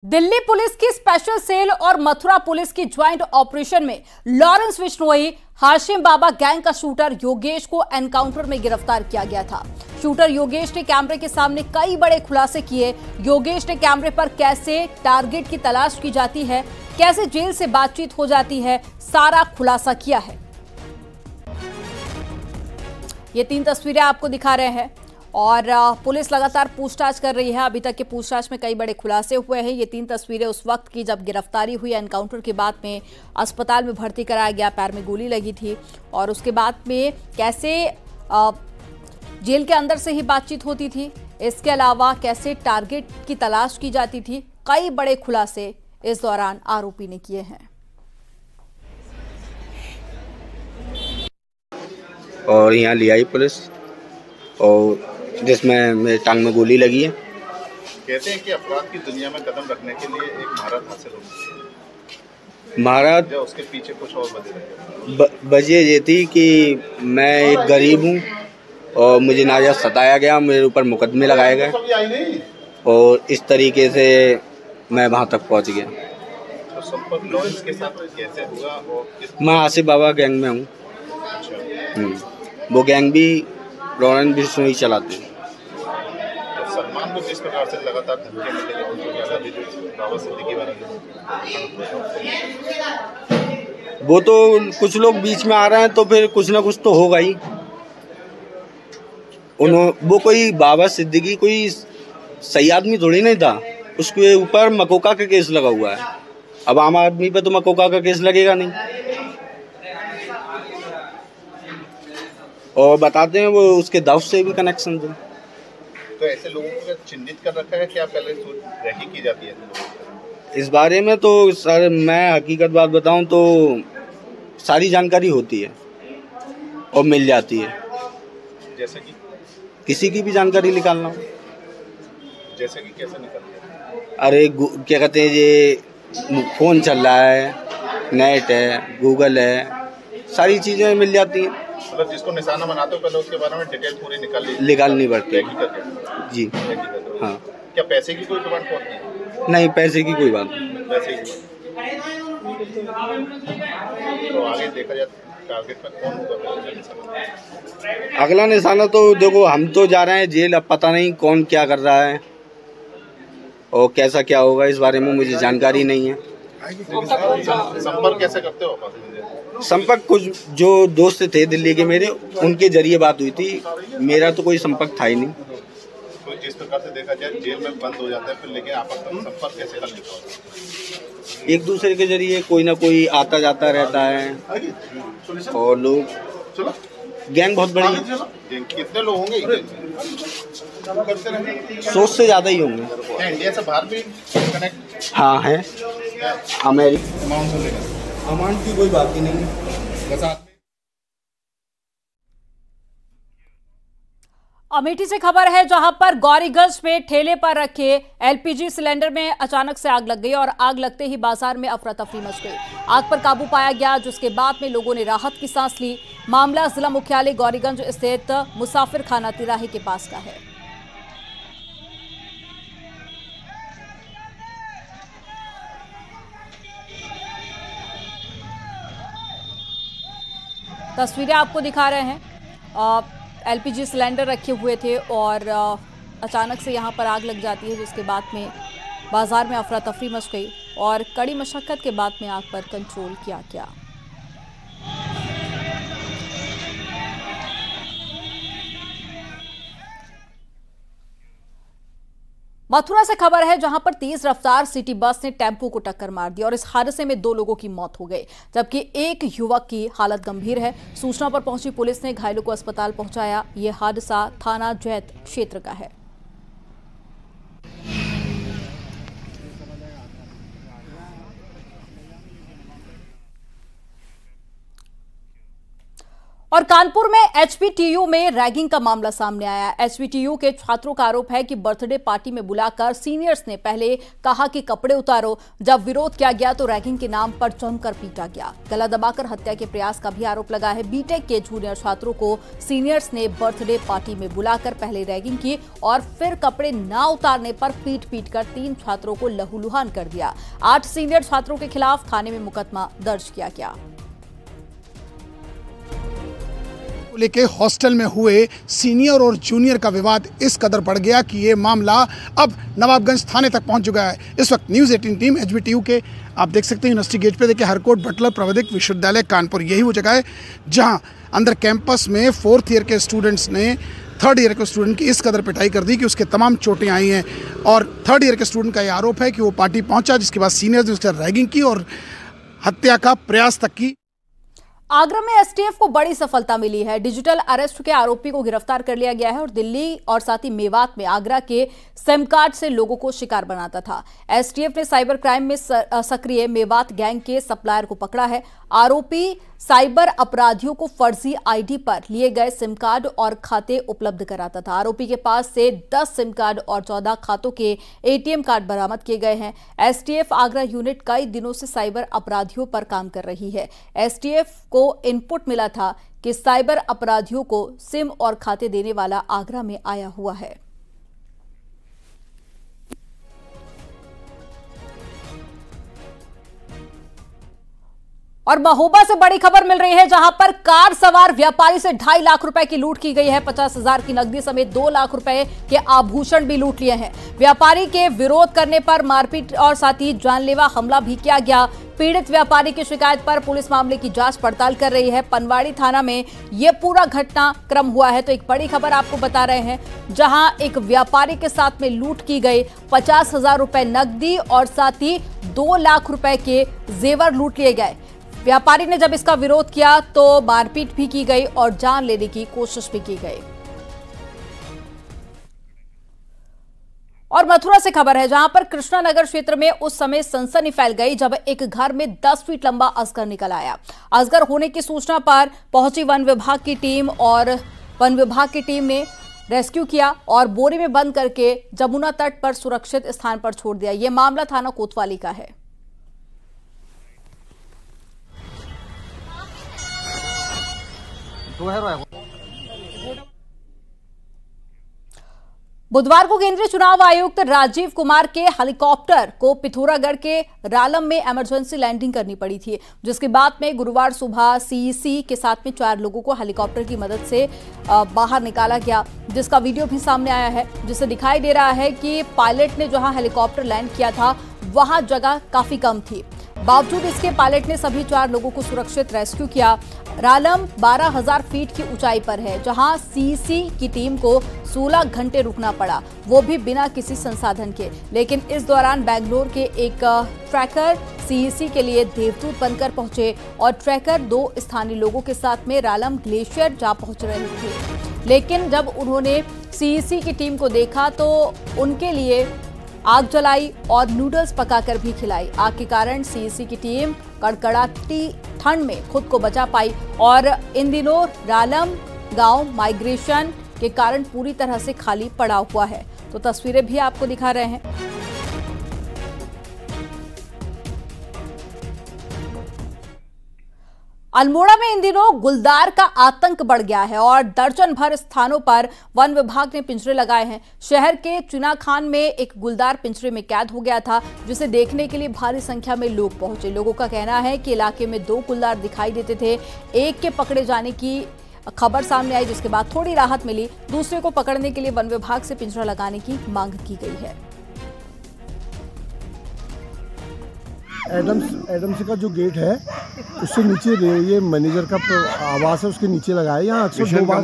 Delhi police की special cell और Mathura police की ज्वाइंट ऑपरेशन में लॉरेंस बिश्नोई हाशिम बाबा गैंग का शूटर योगेश को एनकाउंटर में गिरफ्तार किया गया था। शूटर योगेश ने कैमरे के सामने कई बड़े खुलासे किए। योगेश ने कैमरे पर कैसे टारगेट की तलाश की जाती है, कैसे जेल से बातचीत हो जाती है, सारा खुलासा किया है। ये 3 तस्वीरें आपको दिखा रहे हैं और पुलिस लगातार पूछताछ कर रही है। अभी तक के पूछताछ में कई बड़े खुलासे हुए हैं। ये 3 तस्वीरें उस वक्त की जब गिरफ्तारी हुई, एनकाउंटर के बाद में अस्पताल में भर्ती कराया गया, पैर में गोली लगी थी और उसके बाद में कैसे जेल के अंदर से ही बातचीत होती थी, इसके अलावा कैसे टारगेट की तलाश की जाती थी। कई बड़े खुलासे इस दौरान आरोपी ने किए हैं। और यहाँ ले आई पुलिस और जिसमें मेरे टांग में गोली लगी है। कहते हैं कि अपराध की दुनिया में कदम रखने के लिए एक महारत हासिल होती है। महारत उसके पीछे कुछ और वजह ये थी कि मैं एक गरीब हूँ और मुझे नाजायज सताया गया, मेरे ऊपर मुकदमे लगाए गए और इस तरीके से मैं वहाँ तक पहुँच गया। तो संपर्क लॉरेंस के साथ कैसे हुआ और मैं आसिफ बाबा गैंग में हूँ। वो गैंग भी लॉरेंस बिश्नोई चलाते हैं। तो सलमान को किस प्रकार से लगातार धमकी मिलती है उनको ज़्यादा भी बाबा सिद्दीकी वाले वो तो कुछ लोग बीच में आ रहे हैं तो फिर कुछ ना कुछ तो होगा ही। वो कोई बाबा सिद्दीकी कोई सही आदमी थोड़ी नहीं था, उसके ऊपर मकोका का केस लगा हुआ है। अब आम आदमी पे तो मकोका का केस लगेगा नहीं। और बताते हैं वो उसके दफ से भी कनेक्शन थे। तो ऐसे लोगों को चिन्हित कर रखा है, क्या पहले रैकी की जाती है? इस बारे में तो सर मैं हकीकत बात बताऊं तो सारी जानकारी होती है और मिल जाती है। जैसे कि किसी की भी जानकारी निकालना हो। जैसे कि कैसे निकलती है? अरे क्या कहते हैं, ये फ़ोन चल रहा है, नेट है, गूगल है, सारी चीज़ें मिल जाती हैं। मतलब जिसको निशाना बनाते हो पहले उसके बारे में डिटेल पूरी निकालनी पड़ती है जी। हाँ। क्या पैसे की कोई डिमांड होती है? नहीं, पैसे की कोई बात नहीं। पैसे की तो आगे देखा जाए टारगेट पर कौन होगा? अगला निशाना तो देखो, हम तो जा रहे हैं जेल, अब पता नहीं कौन क्या कर रहा है और कैसा क्या होगा, इस बारे में मुझे जानकारी नहीं है। संपर्क कैसे करते हो? संपर्क कुछ जो दोस्त थे दिल्ली के मेरे, उनके जरिए बात हुई थी। मेरा तो कोई संपर्क था ही नहीं। तो जिस प्रकार से देखा जाए जेल में बंद हो जाता है फिर, लेकिन आपस में संपर्क कैसे कर लेते हो? एक दूसरे के जरिए कोई ना कोई आता जाता रहता है और लोग गैंग बहुत बड़ी है। कितने लोग होंगे? 100 से ज़्यादा ही होंगे। इंडिया से बाहर भी कनेक्ट? हाँ है, अमेरिका। अमाउंट की कोई बात ही नहीं है। अमेठी से खबर है, जहां पर गौरीगंज में ठेले पर रखे एलपीजी सिलेंडर में अचानक से आग लग गई और आग लगते ही बाजार में अफरा तफरी मच गई। आग पर काबू पाया गया, जिसके बाद में लोगों ने राहत की सांस ली। मामला जिला मुख्यालय गौरीगंज स्थित मुसाफिर खाना तिराहे के पास का है। तस्वीरें आपको दिखा रहे हैं। एलपीजी सिलेंडर रखे हुए थे और अचानक से यहां पर आग लग जाती है, जिसके बाद में बाजार में अफरा तफरी मच गई और कड़ी मशक्कत के बाद में आग पर कंट्रोल किया गया। मथुरा से खबर है, जहां पर तेज रफ्तार सिटी बस ने टेम्पो को टक्कर मार दी और इस हादसे में 2 लोगों की मौत हो गई, जबकि एक युवक की हालत गंभीर है। सूचना पर पहुंची पुलिस ने घायलों को अस्पताल पहुंचाया। यह हादसा थाना जैत क्षेत्र का है। और कानपुर में एचपीटीयू में रैगिंग का मामला सामने आया। एचपीटीयू के छात्रों का आरोप है कि बर्थडे पार्टी में बुलाकर सीनियर्स ने पहले कहा कि कपड़े उतारो, जब विरोध किया गया तो रैगिंग के नाम पर जमकर पीटा गया। गला दबाकर हत्या के प्रयास का भी आरोप लगा है। बीटेक के जूनियर छात्रों को सीनियर्स ने बर्थडे पार्टी में बुलाकर पहले रैगिंग की और फिर कपड़े न उतारने पर पीट कर 3 छात्रों को लहूलुहान कर दिया। 8 सीनियर छात्रों के खिलाफ थाने में मुकदमा दर्ज किया गया। लेके हॉस्टल में हुए सीनियर और जूनियर का विवाद इस कदर बढ़ गया कि ये मामला अब नवाबगंज थाने तक पहुंच चुका है। इस वक्त न्यूज़ 18 टीम एचबीटीयू के आप देख सकते हैं यूनिवर्सिटी गेट पे देखिए हरकोट बटलर प्रविधिक विश्वविद्यालय कानपुर, यही वो जगह है जहां अंदर कैंपस में 4th ईयर के स्टूडेंट्स ने 3rd ईयर के स्टूडेंट की इस कदर पिटाई कर दी कि उसके तमाम चोटें आई हैं। और 3rd ईयर के स्टूडेंट का ये आरोप है कि वो पार्टी पहुंचा जिसके बाद सीनियर्स ने उसका रैगिंग की और हत्या का प्रयास तक की। आगरा में एसटीएफ को बड़ी सफलता मिली है। डिजिटल अरेस्ट के आरोपी को गिरफ्तार कर लिया गया है और दिल्ली और साथ ही मेवात में आगरा के सिम कार्ड से लोगों को शिकार बनाता था। एसटीएफ ने साइबर क्राइम में सक्रिय मेवात गैंग के सप्लायर को पकड़ा है। आरोपी साइबर अपराधियों को फर्जी आईडी पर लिए गए सिम कार्ड और खाते उपलब्ध कराता था। आरोपी के पास से 10 सिम कार्ड और 14 खातों के एटीएम कार्ड बरामद किए गए हैं। एसटीएफ आगरा यूनिट कई दिनों से साइबर अपराधियों पर काम कर रही है। एसटीएफ को इनपुट मिला था कि साइबर अपराधियों को सिम और खाते देने वाला आगरा में आया हुआ है। और महोबा से बड़ी खबर मिल रही है जहां पर कार सवार व्यापारी से 2.5 लाख रुपए की लूट की गई है। 50,000 की नकदी समेत 2 लाख रुपए के आभूषण भी लूट लिए हैं। व्यापारी के विरोध करने पर मारपीट और साथ ही जानलेवा हमला भी किया गया। पीड़ित व्यापारी की शिकायत पर पुलिस मामले की जांच पड़ताल कर रही है। पनवाड़ी थाना में यह पूरा घटनाक्रम हुआ है। तो एक बड़ी खबर आपको बता रहे हैं जहां एक व्यापारी के साथ में लूट की गई। 50,000 रुपए नकदी और साथ ही 2 लाख रुपए के जेवर लूट लिए गए। व्यापारी ने जब इसका विरोध किया तो मारपीट भी की गई और जान लेने की कोशिश भी की गई। और मथुरा से खबर है जहां पर कृष्णा नगर क्षेत्र में उस समय सनसनी फैल गई जब एक घर में 10 फीट लंबा अजगर निकल आया। अजगर होने की सूचना पर पहुंची वन विभाग की टीम और वन विभाग की टीम ने रेस्क्यू किया और बोरे में बंद करके जमुना तट पर सुरक्षित स्थान पर छोड़ दिया। यह मामला थाना कोतवाली का है। बुधवार को केंद्रीय चुनाव आयुक्त राजीव कुमार के हेलीकॉप्टर को पिथौरागढ़ के रालम में इमरजेंसी लैंडिंग करनी पड़ी थी, जिसके बाद में गुरुवार सुबह सीईसी के साथ में 4 लोगों को हेलीकॉप्टर की मदद से बाहर निकाला गया, जिसका वीडियो भी सामने आया है, जिससे दिखाई दे रहा है कि पायलट ने जहां हेलीकॉप्टर लैंड किया था वहां जगह काफी कम थी। बावजूद इसके पायलट ने सभी 4 लोगों को सुरक्षित रेस्क्यू किया। रालम 12,000 फीट की ऊंचाई पर है जहां सीईसी की टीम को 16 घंटे रुकना पड़ा, वो भी बिना किसी संसाधन के। लेकिन इस दौरान बेंगलोर के एक ट्रैकर सीईसी के लिए देवदूत बनकर पहुंचे और ट्रैकर 2 स्थानीय लोगों के साथ में रालम ग्लेशियर जा पहुंच रहे थे। लेकिन जब उन्होंने सीईसी की टीम को देखा तो उनके लिए आग जलाई और नूडल्स पकाकर भी खिलाई। आग के कारण सीईसी की टीम कड़कड़ाती ठंड में खुद को बचा पाई और इन दिनों रालम गांव माइग्रेशन के कारण पूरी तरह से खाली पड़ा हुआ है। तो तस्वीरें भी आपको दिखा रहे हैं। अल्मोड़ा में इन दिनों गुलदार का आतंक बढ़ गया है और दर्जन भर स्थानों पर वन विभाग ने पिंजरे लगाए हैं। शहर के चुनाखान में एक गुलदार पिंजरे में कैद हो गया था, जिसे देखने के लिए भारी संख्या में लोग पहुंचे। लोगों का कहना है कि इलाके में 2 गुलदार दिखाई देते थे। एक के पकड़े जाने की खबर सामने आई, जिसके बाद थोड़ी राहत मिली। दूसरे को पकड़ने के लिए वन विभाग से पिंजरा लगाने की मांग की गई है। एडम्स का जो गेट है उससे नीचे ये मैनेजर का आवास है, उसके नीचे लगा है। यहाँ अक्सर 2 बाघ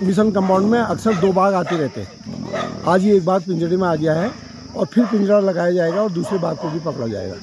मिशन कंपाउंड में अक्सर 2 बाघ आते रहते हैं। आज ये एक बाघ पिंजरे में आ गया है और फिर पिंजरा लगाया जाएगा और दूसरे बाघ को भी पकड़ा जाएगा।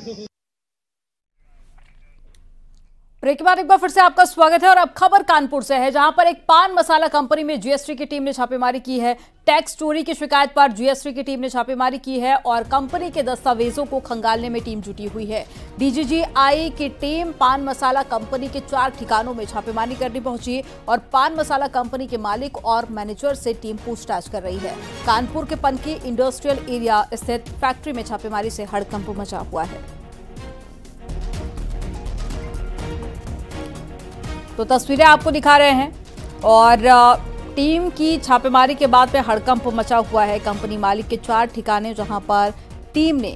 ब्रेक के बाद एक बार फिर से आपका स्वागत है और अब खबर कानपुर से है, जहां पर एक पान मसाला कंपनी में जीएसटी की टीम ने छापेमारी की है। टैक्स चोरी की शिकायत पर जीएसटी की टीम ने छापेमारी की है और कंपनी के दस्तावेजों को खंगालने में टीम जुटी हुई है। डीजीजीआई की टीम पान मसाला कंपनी के 4 ठिकानों में छापेमारी करने पहुंची और पान मसाला कंपनी के मालिक और मैनेजर से टीम पूछताछ कर रही है। कानपुर के पनकी इंडस्ट्रियल एरिया स्थित फैक्ट्री में छापेमारी से हड़कंप मचा हुआ है। तो तस्वीरें आपको दिखा रहे हैं और टीम की छापेमारी के बाद में हड़कंप मचा हुआ है। कंपनी मालिक के 4 ठिकाने जहां पर टीम ने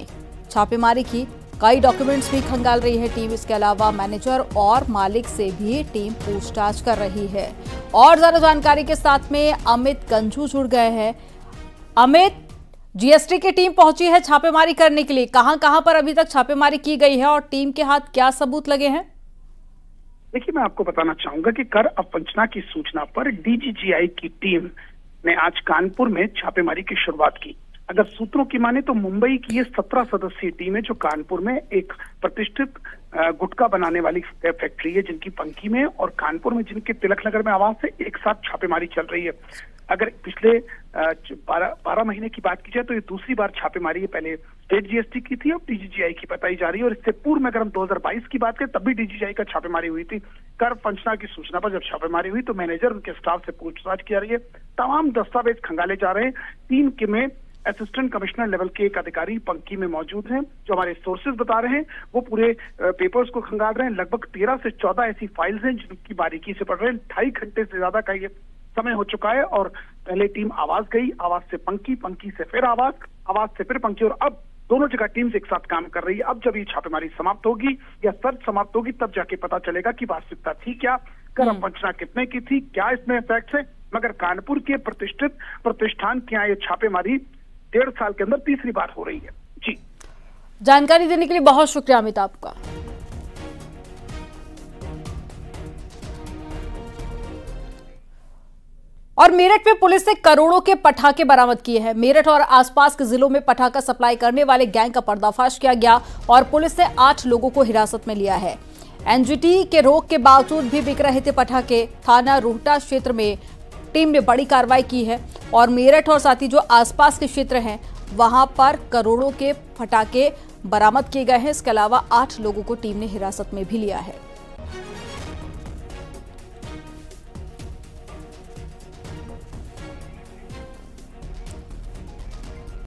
छापेमारी की, कई डॉक्यूमेंट्स भी खंगाल रही है टीम। इसके अलावा मैनेजर और मालिक से भी टीम पूछताछ कर रही है। और ज्यादा जानकारी के साथ में अमित गंजू जुड़ गए हैं। अमित, जीएसटी की टीम पहुंची है छापेमारी करने के लिए, कहां पर अभी तक छापेमारी की गई है और टीम के हाथ क्या सबूत लगे हैं? देखिए, मैं आपको बताना चाहूंगा कि कर अवंचना की सूचना पर डीजीजीआई की टीम ने आज कानपुर में छापेमारी की शुरुआत की। अगर सूत्रों की माने तो मुंबई की ये 17 सदस्यीय टीम है जो कानपुर में एक प्रतिष्ठित गुटखा बनाने वाली फैक्ट्री है जिनकी पंकी में और कानपुर में जिनके तिलक नगर में आवास है, एक साथ छापेमारी चल रही है। अगर पिछले 12 महीने की बात की जाए तो ये दूसरी बार छापेमारी है। पहले स्टेट जीएसटी की थी, अब डीजीजीआई की बताई जा रही है। और इससे पूर्व में अगर हम 2022 की बात करें तब भी डीजीजीआई का छापेमारी हुई थी। कर वंचना की सूचना पर जब छापेमारी हुई तो मैनेजर उनके स्टाफ से पूछताछ की जा रही है। तमाम दस्तावेज खंगाले जा रहे हैं। टीम के में असिस्टेंट कमिश्नर लेवल के एक अधिकारी पंकी में मौजूद हैं। जो हमारे सोर्सेज बता रहे हैं वो पूरे पेपर्स को खंगाल रहे हैं। लगभग 13 से 14 ऐसी फाइल्स हैं जिनकी बारीकी से पढ़ रहे हैं। 2.5 घंटे से ज्यादा का ये समय हो चुका है और पहले टीम आवास गई, आवास से पंकी, पंकी से फिर आवास, आवास से फिर पंकी और अब दोनों जगह टीम्स एक साथ काम कर रही है। अब जब ये छापेमारी समाप्त होगी या सर्च समाप्त होगी तब जाके पता चलेगा कि वास्तविकता थी क्या, कर वंचना कितने की थी, क्या इसमें फैक्ट्स है। मगर कानपुर के प्रतिष्ठित प्रतिष्ठान के यहाँ ये छापेमारी 1.5 साल के अंदर तीसरी बार हो रही है। जी, जानकारी देने के लिए बहुत शुक्रिया अमित आपका। और मेरठ में पुलिस ने करोड़ों के पटाखे बरामद किए हैं। मेरठ और आसपास के जिलों में पटाखा सप्लाई करने वाले गैंग का पर्दाफाश किया गया और पुलिस ने 8 लोगों को हिरासत में लिया है। एनजीटी के रोक के बावजूद भी बिक रहे थे पटाखे। थाना रोहटा क्षेत्र में टीम ने बड़ी कार्रवाई की है और मेरठ और साथ ही जो आसपास के क्षेत्र हैं वहां पर करोड़ों के पटाखे बरामद किए गए हैं। इसके अलावा 8 लोगों को टीम ने हिरासत में भी लिया है।